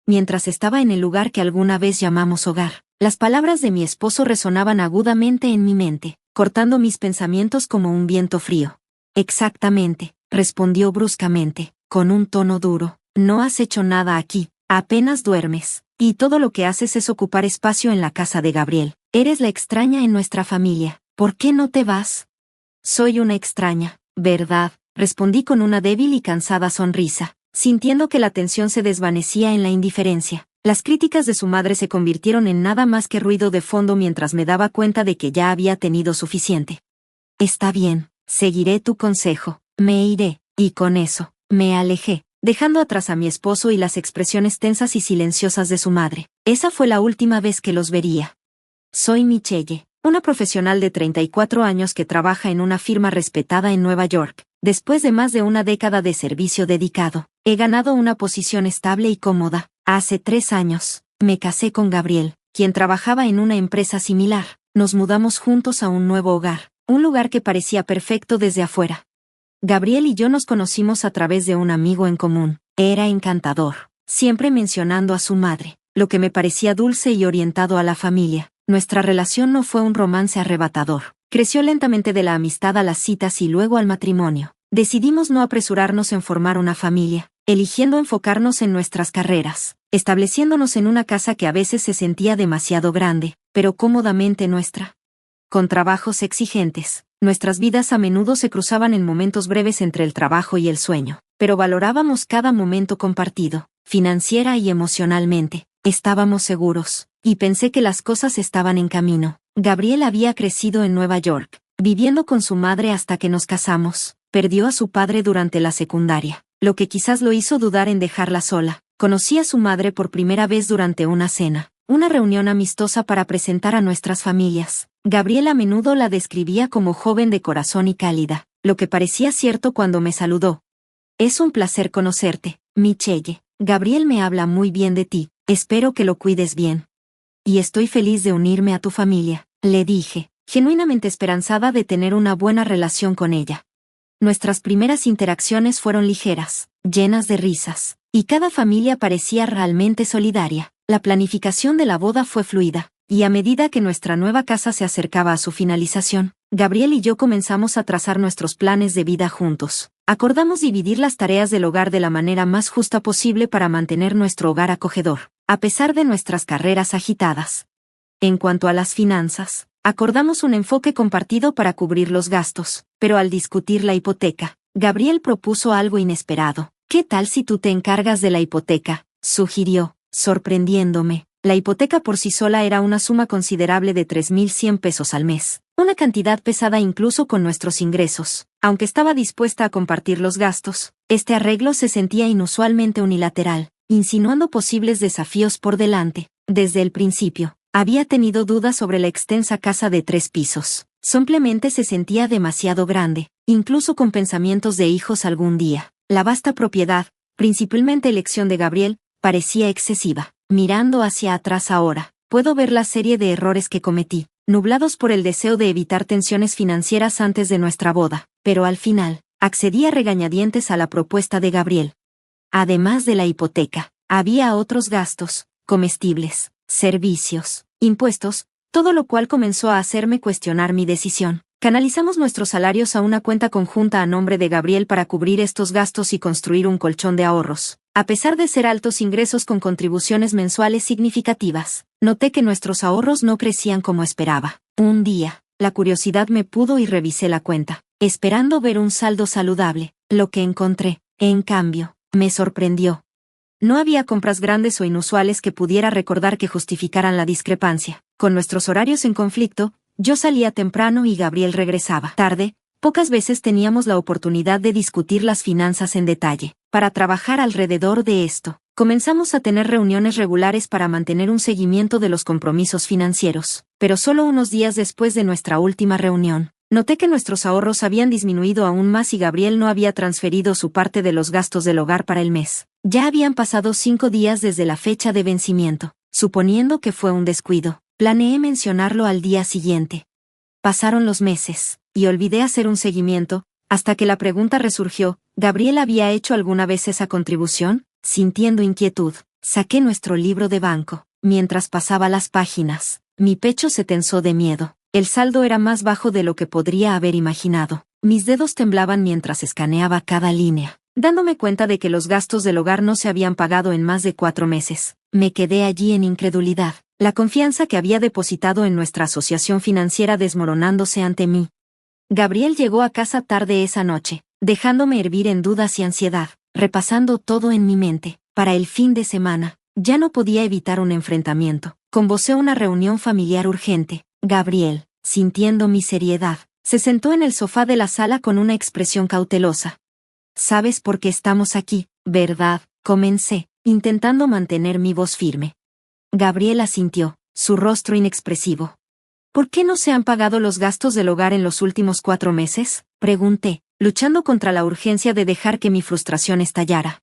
mientras estaba en el lugar que alguna vez llamamos hogar. Las palabras de mi esposo resonaban agudamente en mi mente, cortando mis pensamientos como un viento frío. Exactamente, respondió bruscamente, con un tono duro. No has hecho nada aquí, apenas duermes, y todo lo que haces es ocupar espacio en la casa de Gabriel. Eres la extraña en nuestra familia. ¿Por qué no te vas? Soy una extraña, ¿verdad? Respondí con una débil y cansada sonrisa, sintiendo que la tensión se desvanecía en la indiferencia. Las críticas de su madre se convirtieron en nada más que ruido de fondo mientras me daba cuenta de que ya había tenido suficiente. Está bien, seguiré tu consejo, me iré, y con eso, me alejé, dejando atrás a mi esposo y las expresiones tensas y silenciosas de su madre. Esa fue la última vez que los vería. Soy Michelle, una profesional de 34 años que trabaja en una firma respetada en Nueva York. Después de más de una década de servicio dedicado, he ganado una posición estable y cómoda. Hace 3 años, me casé con Gabriel, quien trabajaba en una empresa similar. Nos mudamos juntos a un nuevo hogar, un lugar que parecía perfecto desde afuera. Gabriel y yo nos conocimos a través de un amigo en común. Era encantador, siempre mencionando a su madre, lo que me parecía dulce y orientado a la familia. Nuestra relación no fue un romance arrebatador. Creció lentamente de la amistad a las citas y luego al matrimonio. Decidimos no apresurarnos en formar una familia, eligiendo enfocarnos en nuestras carreras, estableciéndonos en una casa que a veces se sentía demasiado grande, pero cómodamente nuestra. Con trabajos exigentes, nuestras vidas a menudo se cruzaban en momentos breves entre el trabajo y el sueño, pero valorábamos cada momento compartido, financiera y emocionalmente. Estábamos seguros, y pensé que las cosas estaban en camino. Gabriel había crecido en Nueva York, viviendo con su madre hasta que nos casamos. Perdió a su padre durante la secundaria, lo que quizás lo hizo dudar en dejarla sola. Conocí a su madre por primera vez durante una cena, una reunión amistosa para presentar a nuestras familias. Gabriel a menudo la describía como joven de corazón y cálida, lo que parecía cierto cuando me saludó. Es un placer conocerte, Michelle. Gabriel me habla muy bien de ti, espero que lo cuides bien. Y estoy feliz de unirme a tu familia, le dije, genuinamente esperanzada de tener una buena relación con ella. Nuestras primeras interacciones fueron ligeras, llenas de risas, y cada familia parecía realmente solidaria. La planificación de la boda fue fluida, y a medida que nuestra nueva casa se acercaba a su finalización, Gabriel y yo comenzamos a trazar nuestros planes de vida juntos. Acordamos dividir las tareas del hogar de la manera más justa posible para mantener nuestro hogar acogedor, a pesar de nuestras carreras agitadas. En cuanto a las finanzas, acordamos un enfoque compartido para cubrir los gastos, pero al discutir la hipoteca, Gabriel propuso algo inesperado. ¿Qué tal si tú te encargas de la hipoteca?, sugirió, sorprendiéndome. La hipoteca por sí sola era una suma considerable de 3,100 pesos al mes, una cantidad pesada incluso con nuestros ingresos. Aunque estaba dispuesta a compartir los gastos, este arreglo se sentía inusualmente unilateral, insinuando posibles desafíos por delante. Desde el principio, había tenido dudas sobre la extensa casa de 3 pisos. Simplemente se sentía demasiado grande, incluso con pensamientos de hijos algún día. La vasta propiedad, principalmente elección de Gabriel, parecía excesiva. Mirando hacia atrás ahora, puedo ver la serie de errores que cometí, nublados por el deseo de evitar tensiones financieras antes de nuestra boda, pero al final, accedí a regañadientes a la propuesta de Gabriel. Además de la hipoteca, había otros gastos, comestibles, servicios, impuestos, todo lo cual comenzó a hacerme cuestionar mi decisión. Canalizamos nuestros salarios a una cuenta conjunta a nombre de Gabriel para cubrir estos gastos y construir un colchón de ahorros. A pesar de ser altos ingresos con contribuciones mensuales significativas, noté que nuestros ahorros no crecían como esperaba. Un día, la curiosidad me pudo y revisé la cuenta, esperando ver un saldo saludable. Lo que encontré, en cambio, me sorprendió. No había compras grandes o inusuales que pudiera recordar que justificaran la discrepancia. Con nuestros horarios en conflicto, yo salía temprano y Gabriel regresaba tarde. Pocas veces teníamos la oportunidad de discutir las finanzas en detalle. Para trabajar alrededor de esto, comenzamos a tener reuniones regulares para mantener un seguimiento de los compromisos financieros. Pero solo unos días después de nuestra última reunión, noté que nuestros ahorros habían disminuido aún más y Gabriel no había transferido su parte de los gastos del hogar para el mes. Ya habían pasado 5 días desde la fecha de vencimiento. Suponiendo que fue un descuido, planeé mencionarlo al día siguiente. Pasaron los meses, y olvidé hacer un seguimiento, hasta que la pregunta resurgió: ¿Gabriel había hecho alguna vez esa contribución? Sintiendo inquietud, Saqué nuestro libro de banco. Mientras pasaba las páginas, mi pecho se tensó de miedo. El saldo era más bajo de lo que podría haber imaginado. Mis dedos temblaban mientras escaneaba cada línea, dándome cuenta de que los gastos del hogar no se habían pagado en más de 4 meses. Me quedé allí en incredulidad, la confianza que había depositado en nuestra asociación financiera desmoronándose ante mí. Gabriel llegó a casa tarde esa noche, dejándome hervir en dudas y ansiedad, repasando todo en mi mente. Para el fin de semana, ya no podía evitar un enfrentamiento. Convocé una reunión familiar urgente. Gabriel, sintiendo mi seriedad, se sentó en el sofá de la sala con una expresión cautelosa. «Sabes por qué estamos aquí, ¿verdad?», comencé, intentando mantener mi voz firme. Gabriel asintió, su rostro inexpresivo. «¿Por qué no se han pagado los gastos del hogar en los últimos 4 meses?», pregunté, luchando contra la urgencia de dejar que mi frustración estallara.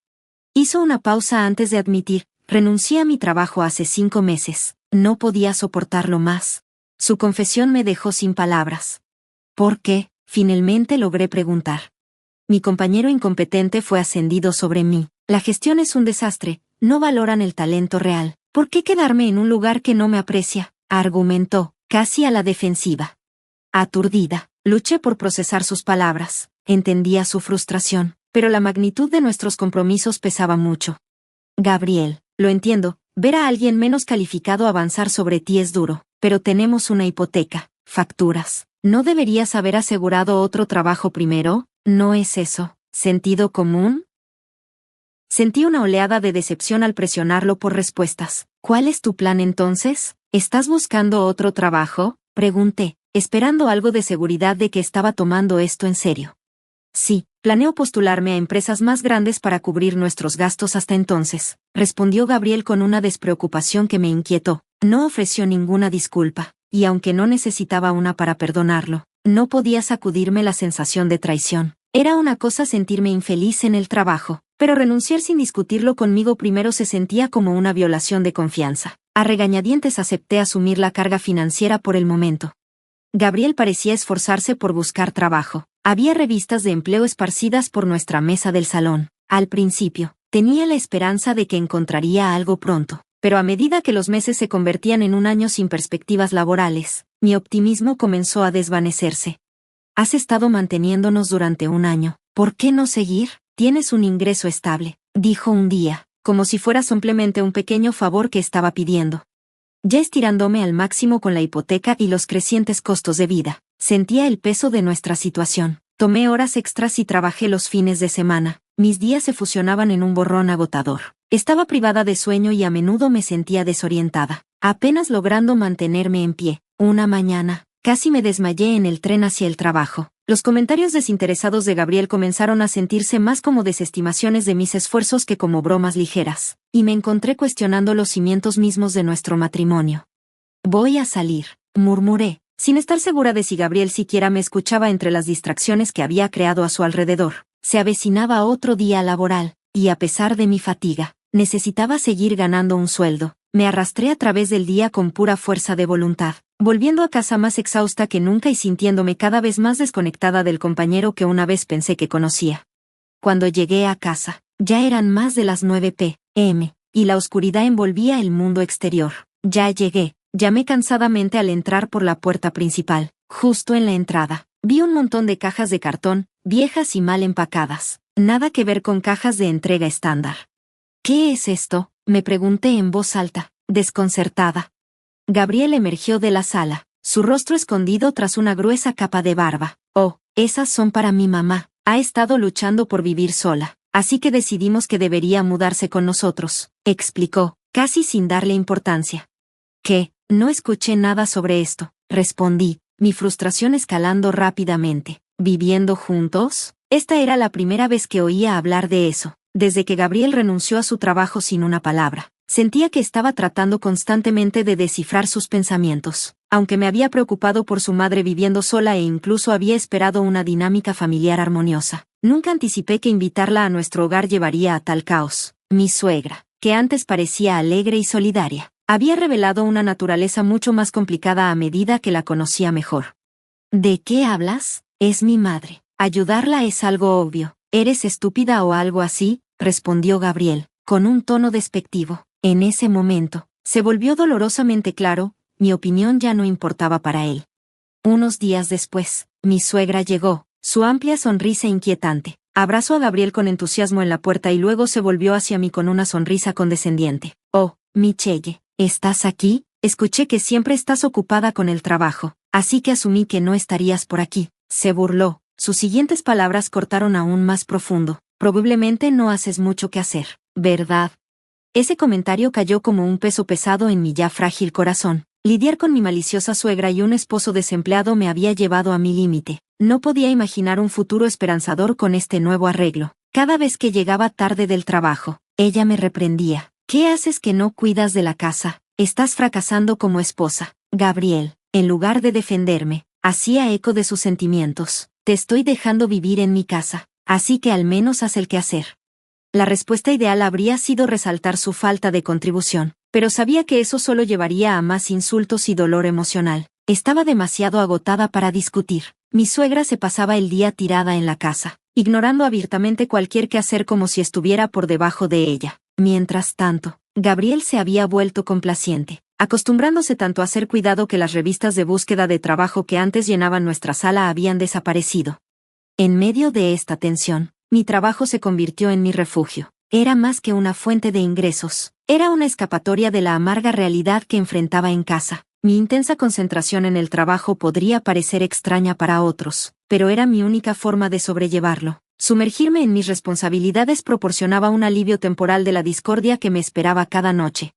Hizo una pausa antes de admitir: «Renuncié a mi trabajo hace 5 meses, no podía soportarlo más». Su confesión me dejó sin palabras. «¿Por qué?», finalmente logré preguntar. «Mi compañero incompetente fue ascendido sobre mí. La gestión es un desastre, no valoran el talento real. ¿Por qué quedarme en un lugar que no me aprecia?», argumentó, casi a la defensiva. Aturdida, luché por procesar sus palabras. Entendía su frustración, pero la magnitud de nuestros compromisos pesaba mucho. «Gabriel, lo entiendo, ver a alguien menos calificado avanzar sobre ti es duro, pero tenemos una hipoteca, facturas. ¿No deberías haber asegurado otro trabajo primero? ¿No es eso sentido común?». Sentí una oleada de decepción al presionarlo por respuestas. «¿Cuál es tu plan entonces? ¿Estás buscando otro trabajo?», pregunté, esperando algo de seguridad de que estaba tomando esto en serio. «Sí, planeo postularme a empresas más grandes para cubrir nuestros gastos hasta entonces», respondió Gabriel con una despreocupación que me inquietó. No ofreció ninguna disculpa, y aunque no necesitaba una para perdonarlo, no podía sacudirme la sensación de traición. Era una cosa sentirme infeliz en el trabajo, pero renunciar sin discutirlo conmigo primero se sentía como una violación de confianza. A regañadientes acepté asumir la carga financiera por el momento. Gabriel parecía esforzarse por buscar trabajo. Había revistas de empleo esparcidas por nuestra mesa del salón. Al principio, tenía la esperanza de que encontraría algo pronto, pero a medida que los meses se convertían en un año sin perspectivas laborales, mi optimismo comenzó a desvanecerse. «Has estado manteniéndonos durante un año, ¿por qué no seguir? Tienes un ingreso estable», dijo un día, como si fuera simplemente un pequeño favor que estaba pidiendo. Ya estirándome al máximo con la hipoteca y los crecientes costos de vida, sentía el peso de nuestra situación. Tomé horas extras y trabajé los fines de semana. Mis días se fusionaban en un borrón agotador. Estaba privada de sueño y a menudo me sentía desorientada, apenas logrando mantenerme en pie. Una mañana, casi me desmayé en el tren hacia el trabajo. Los comentarios desinteresados de Gabriel comenzaron a sentirse más como desestimaciones de mis esfuerzos que como bromas ligeras, y me encontré cuestionando los cimientos mismos de nuestro matrimonio. «Voy a salir», murmuré, sin estar segura de si Gabriel siquiera me escuchaba entre las distracciones que había creado a su alrededor. Se avecinaba otro día laboral, y a pesar de mi fatiga, necesitaba seguir ganando un sueldo. Me arrastré a través del día con pura fuerza de voluntad, volviendo a casa más exhausta que nunca y sintiéndome cada vez más desconectada del compañero que una vez pensé que conocía. Cuando llegué a casa, ya eran más de las 9 p.m., y la oscuridad envolvía el mundo exterior. «Ya llegué», llamé cansadamente al entrar por la puerta principal. Justo en la entrada, vi un montón de cajas de cartón, viejas y mal empacadas. Nada que ver con cajas de entrega estándar. «¿Qué es esto?», me pregunté en voz alta, desconcertada. Gabriel emergió de la sala, su rostro escondido tras una gruesa capa de barba. «Oh, esas son para mi mamá. Ha estado luchando por vivir sola, así que decidimos que debería mudarse con nosotros», explicó, casi sin darle importancia. «¿Qué? No escuché nada sobre esto», respondí, mi frustración escalando rápidamente. «¿Viviendo juntos?». Esta era la primera vez que oía hablar de eso, desde que Gabriel renunció a su trabajo sin una palabra. Sentía que estaba tratando constantemente de descifrar sus pensamientos. Aunque me había preocupado por su madre viviendo sola e incluso había esperado una dinámica familiar armoniosa, nunca anticipé que invitarla a nuestro hogar llevaría a tal caos. Mi suegra, que antes parecía alegre y solidaria, había revelado una naturaleza mucho más complicada a medida que la conocía mejor. «¿De qué hablas? Es mi madre. Ayudarla es algo obvio. ¿Eres estúpida o algo así?», respondió Gabriel. con un tono despectivo. En ese momento, se volvió dolorosamente claro, mi opinión ya no importaba para él. Unos días después, mi suegra llegó, su amplia sonrisa inquietante. Abrazó a Gabriel con entusiasmo en la puerta y luego se volvió hacia mí con una sonrisa condescendiente. «Oh, Michelle, ¿estás aquí? Escuché que siempre estás ocupada con el trabajo, así que asumí que no estarías por aquí». Se burló. Sus siguientes palabras cortaron aún más profundo. «Probablemente no haces mucho que hacer, ¿verdad?». Ese comentario cayó como un peso pesado en mi ya frágil corazón. Lidiar con mi maliciosa suegra y un esposo desempleado me había llevado a mi límite. No podía imaginar un futuro esperanzador con este nuevo arreglo. Cada vez que llegaba tarde del trabajo, ella me reprendía. «¿Qué haces que no cuidas de la casa? Estás fracasando como esposa». Gabriel, en lugar de defenderme, hacía eco de sus sentimientos. «Te estoy dejando vivir en mi casa, así que al menos haz el quehacer». La respuesta ideal habría sido resaltar su falta de contribución, pero sabía que eso solo llevaría a más insultos y dolor emocional. Estaba demasiado agotada para discutir. Mi suegra se pasaba el día tirada en la casa, ignorando abiertamente cualquier quehacer como si estuviera por debajo de ella. Mientras tanto, Gabriel se había vuelto complaciente, acostumbrándose tanto a ser cuidado que las revistas de búsqueda de trabajo que antes llenaban nuestra sala habían desaparecido. En medio de esta tensión, mi trabajo se convirtió en mi refugio. Era más que una fuente de ingresos. Era una escapatoria de la amarga realidad que enfrentaba en casa. Mi intensa concentración en el trabajo podría parecer extraña para otros, pero era mi única forma de sobrellevarlo. Sumergirme en mis responsabilidades proporcionaba un alivio temporal de la discordia que me esperaba cada noche.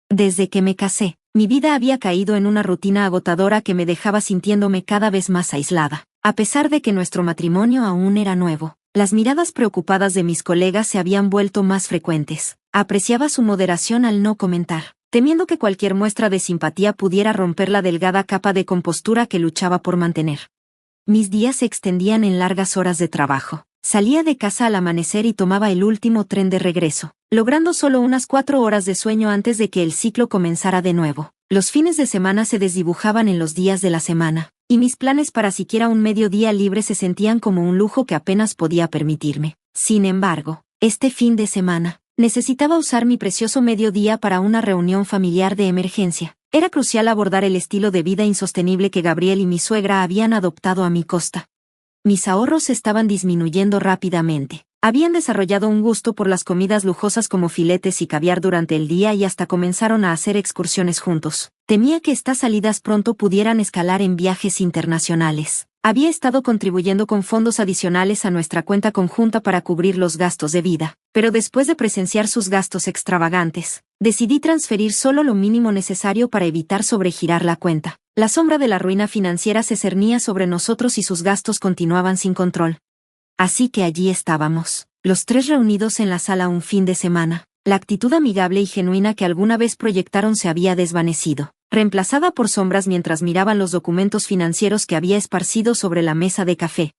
Desde que me casé, mi vida había caído en una rutina agotadora que me dejaba sintiéndome cada vez más aislada. A pesar de que nuestro matrimonio aún era nuevo, las miradas preocupadas de mis colegas se habían vuelto más frecuentes. Apreciaba su moderación al no comentar, temiendo que cualquier muestra de simpatía pudiera romper la delgada capa de compostura que luchaba por mantener. Mis días se extendían en largas horas de trabajo. Salía de casa al amanecer y tomaba el último tren de regreso, logrando solo unas 4 horas de sueño antes de que el ciclo comenzara de nuevo. Los fines de semana se desdibujaban en los días de la semana, y mis planes para siquiera un mediodía libre se sentían como un lujo que apenas podía permitirme. Sin embargo, este fin de semana, necesitaba usar mi precioso mediodía para una reunión familiar de emergencia. Era crucial abordar el estilo de vida insostenible que Gabriel y mi suegra habían adoptado a mi costa. Mis ahorros estaban disminuyendo rápidamente. Habían desarrollado un gusto por las comidas lujosas como filetes y caviar durante el día y hasta comenzaron a hacer excursiones juntos. Temía que estas salidas pronto pudieran escalar en viajes internacionales. Había estado contribuyendo con fondos adicionales a nuestra cuenta conjunta para cubrir los gastos de vida, pero después de presenciar sus gastos extravagantes, decidí transferir solo lo mínimo necesario para evitar sobregirar la cuenta. La sombra de la ruina financiera se cernía sobre nosotros y sus gastos continuaban sin control. Así que allí estábamos, los tres reunidos en la sala un fin de semana. La actitud amigable y genuina que alguna vez proyectaron se había desvanecido, reemplazada por sombras mientras miraban los documentos financieros que había esparcido sobre la mesa de café.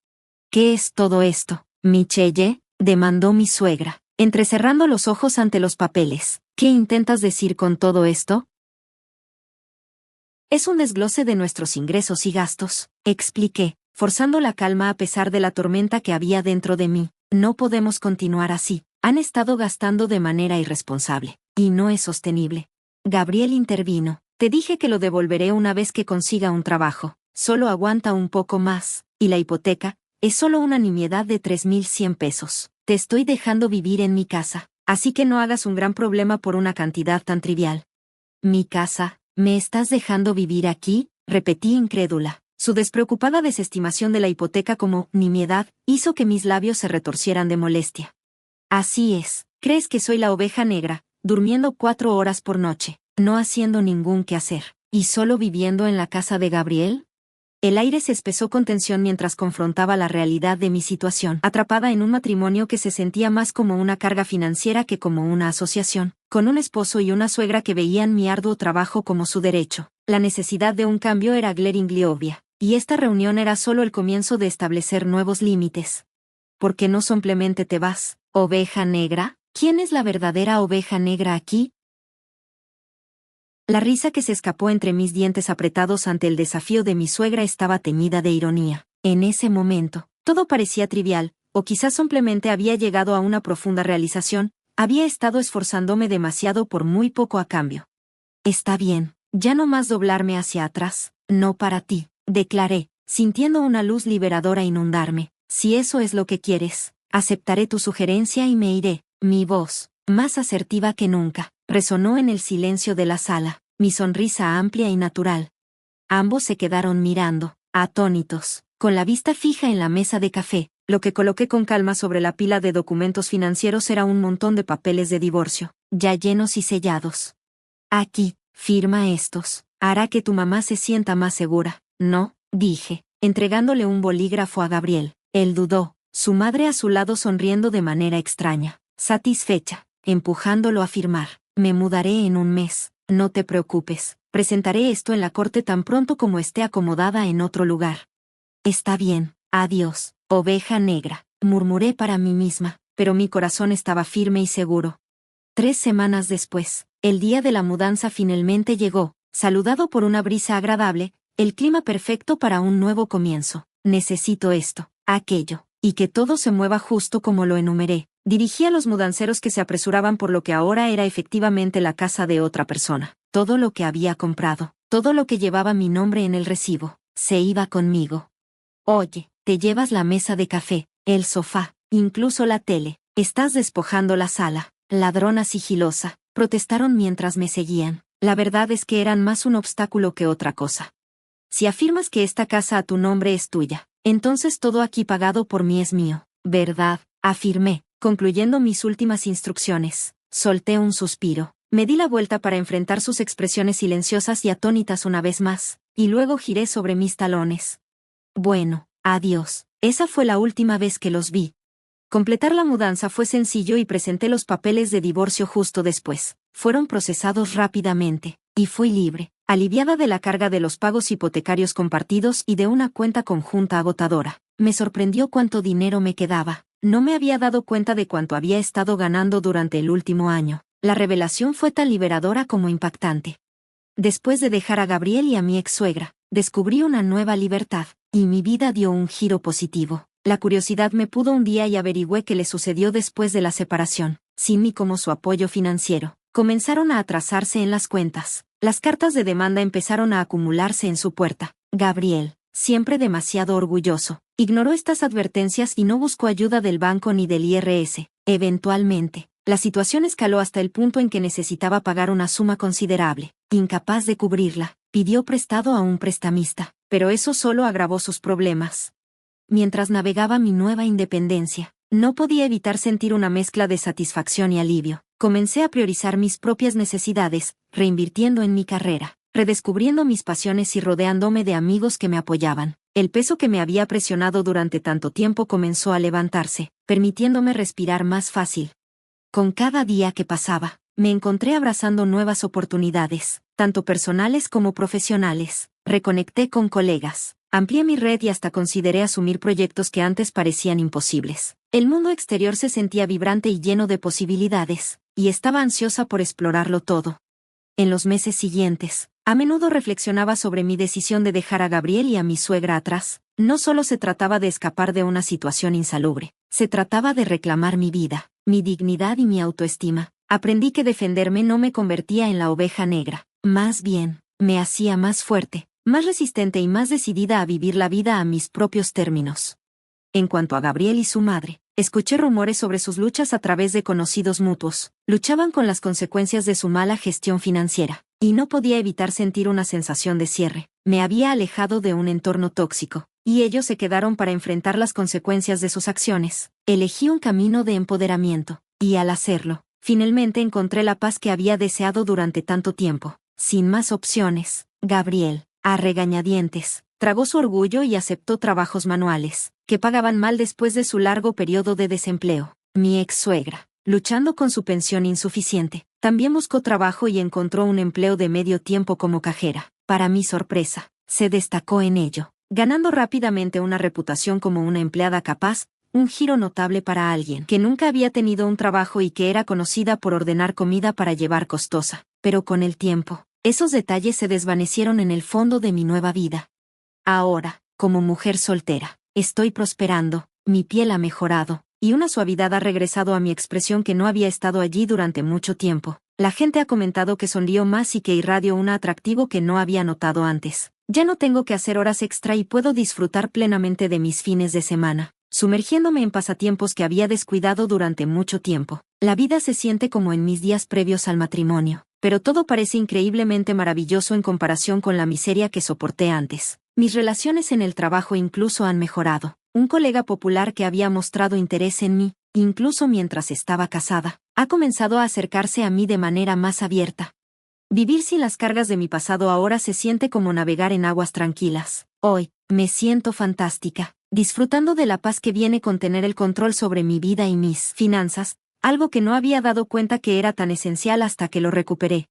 «¿Qué es todo esto, Michelle?», demandó mi suegra, entrecerrando los ojos ante los papeles. «¿Qué intentas decir con todo esto?». «Es un desglose de nuestros ingresos y gastos», expliqué, forzando la calma a pesar de la tormenta que había dentro de mí. «No podemos continuar así. Han estado gastando de manera irresponsable, y no es sostenible». Gabriel intervino. «Te dije que lo devolveré una vez que consiga un trabajo. Solo aguanta un poco más. Y la hipoteca es solo una nimiedad de 3,100 pesos. Te estoy dejando vivir en mi casa, así que no hagas un gran problema por una cantidad tan trivial». «¿Mi casa? ¿Me estás dejando vivir aquí?», repetí incrédula. Su despreocupada desestimación de la hipoteca como nimiedad hizo que mis labios se retorcieran de molestia. «Así es. ¿Crees que soy la oveja negra, durmiendo 4 horas por noche, no haciendo ningún quehacer, y solo viviendo en la casa de Gabriel?». El aire se espesó con tensión mientras confrontaba la realidad de mi situación, atrapada en un matrimonio que se sentía más como una carga financiera que como una asociación, con un esposo y una suegra que veían mi arduo trabajo como su derecho. La necesidad de un cambio era glaringly obvia, y esta reunión era solo el comienzo de establecer nuevos límites. «¿Por qué no simplemente te vas, oveja negra? ¿Quién es la verdadera oveja negra aquí?». La risa que se escapó entre mis dientes apretados ante el desafío de mi suegra estaba teñida de ironía. En ese momento, todo parecía trivial, o quizás simplemente había llegado a una profunda realización. Había estado esforzándome demasiado por muy poco a cambio. Está bien, ya no más doblarme hacia atrás, no para ti, declaré, sintiendo una luz liberadora inundarme. Si eso es lo que quieres, aceptaré tu sugerencia y me iré. Mi voz, más asertiva que nunca, resonó en el silencio de la sala, mi sonrisa amplia y natural. Ambos se quedaron mirando, atónitos, con la vista fija en la mesa de café. Lo que coloqué con calma sobre la pila de documentos financieros era un montón de papeles de divorcio, ya llenos y sellados. Aquí, firma estos. Hará que tu mamá se sienta más segura, ¿no? Dije, entregándole un bolígrafo a Gabriel. Él dudó, su madre a su lado sonriendo de manera extraña, satisfecha, empujándolo a firmar. Me mudaré en un mes, no te preocupes, presentaré esto en la corte tan pronto como esté acomodada en otro lugar. Está bien, adiós, oveja negra, murmuré para mí misma, pero mi corazón estaba firme y seguro. 3 semanas después, el día de la mudanza finalmente llegó, saludado por una brisa agradable, el clima perfecto para un nuevo comienzo. Necesito esto, aquello, y que todo se mueva justo como lo enumeré. Dirigí a los mudanceros que se apresuraban por lo que ahora era efectivamente la casa de otra persona. Todo lo que había comprado, todo lo que llevaba mi nombre en el recibo, se iba conmigo. Oye, te llevas la mesa de café, el sofá, incluso la tele, estás despojando la sala. Ladrona sigilosa, protestaron mientras me seguían. La verdad es que eran más un obstáculo que otra cosa. Si afirmas que esta casa a tu nombre es tuya, entonces todo aquí pagado por mí es mío, ¿verdad? Afirmé, concluyendo mis últimas instrucciones. Solté un suspiro. Me di la vuelta para enfrentar sus expresiones silenciosas y atónitas una vez más, y luego giré sobre mis talones. Bueno, adiós. Esa fue la última vez que los vi. Completar la mudanza fue sencillo y presenté los papeles de divorcio justo después. Fueron procesados rápidamente, y fui libre, aliviada de la carga de los pagos hipotecarios compartidos y de una cuenta conjunta agotadora. Me sorprendió cuánto dinero me quedaba. No me había dado cuenta de cuánto había estado ganando durante el último año. La revelación fue tan liberadora como impactante. Después de dejar a Gabriel y a mi ex-suegra, descubrí una nueva libertad, y mi vida dio un giro positivo. La curiosidad me pudo un día y averigüé qué le sucedió después de la separación. Sin mí como su apoyo financiero, comenzaron a atrasarse en las cuentas. Las cartas de demanda empezaron a acumularse en su puerta. Gabriel, siempre demasiado orgulloso, ignoró estas advertencias y no buscó ayuda del banco ni del IRS. Eventualmente, la situación escaló hasta el punto en que necesitaba pagar una suma considerable. Incapaz de cubrirla, pidió prestado a un prestamista, pero eso solo agravó sus problemas. Mientras navegaba mi nueva independencia, no podía evitar sentir una mezcla de satisfacción y alivio. Comencé a priorizar mis propias necesidades, reinvirtiendo en mi carrera, redescubriendo mis pasiones y rodeándome de amigos que me apoyaban. El peso que me había presionado durante tanto tiempo comenzó a levantarse, permitiéndome respirar más fácil. Con cada día que pasaba, me encontré abrazando nuevas oportunidades, tanto personales como profesionales. Reconecté con colegas, amplié mi red y hasta consideré asumir proyectos que antes parecían imposibles. El mundo exterior se sentía vibrante y lleno de posibilidades, y estaba ansiosa por explorarlo todo. En los meses siguientes, a menudo reflexionaba sobre mi decisión de dejar a Gabriel y a mi suegra atrás. No solo se trataba de escapar de una situación insalubre, se trataba de reclamar mi vida, mi dignidad y mi autoestima. Aprendí que defenderme no me convertía en la oveja negra, más bien, me hacía más fuerte, más resistente y más decidida a vivir la vida a mis propios términos. En cuanto a Gabriel y su madre, escuché rumores sobre sus luchas a través de conocidos mutuos. Luchaban con las consecuencias de su mala gestión financiera, y no podía evitar sentir una sensación de cierre. Me había alejado de un entorno tóxico, y ellos se quedaron para enfrentar las consecuencias de sus acciones. Elegí un camino de empoderamiento, y al hacerlo, finalmente encontré la paz que había deseado durante tanto tiempo. Sin más opciones, Gabriel, a regañadientes, tragó su orgullo y aceptó trabajos manuales, que pagaban mal después de su largo periodo de desempleo. Mi ex-suegra, luchando con su pensión insuficiente, también buscó trabajo y encontró un empleo de medio tiempo como cajera. Para mi sorpresa, se destacó en ello, ganando rápidamente una reputación como una empleada capaz, un giro notable para alguien que nunca había tenido un trabajo y que era conocida por ordenar comida para llevar costosa. Pero con el tiempo, esos detalles se desvanecieron en el fondo de mi nueva vida. Ahora, como mujer soltera, estoy prosperando, mi piel ha mejorado, y una suavidad ha regresado a mi expresión que no había estado allí durante mucho tiempo. La gente ha comentado que sonrío más y que irradio un atractivo que no había notado antes. Ya no tengo que hacer horas extra y puedo disfrutar plenamente de mis fines de semana, sumergiéndome en pasatiempos que había descuidado durante mucho tiempo. La vida se siente como en mis días previos al matrimonio, pero todo parece increíblemente maravilloso en comparación con la miseria que soporté antes. Mis relaciones en el trabajo incluso han mejorado. Un colega popular que había mostrado interés en mí, incluso mientras estaba casada, ha comenzado a acercarse a mí de manera más abierta. Vivir sin las cargas de mi pasado ahora se siente como navegar en aguas tranquilas. Hoy, me siento fantástica, disfrutando de la paz que viene con tener el control sobre mi vida y mis finanzas, algo que no había dado cuenta que era tan esencial hasta que lo recuperé.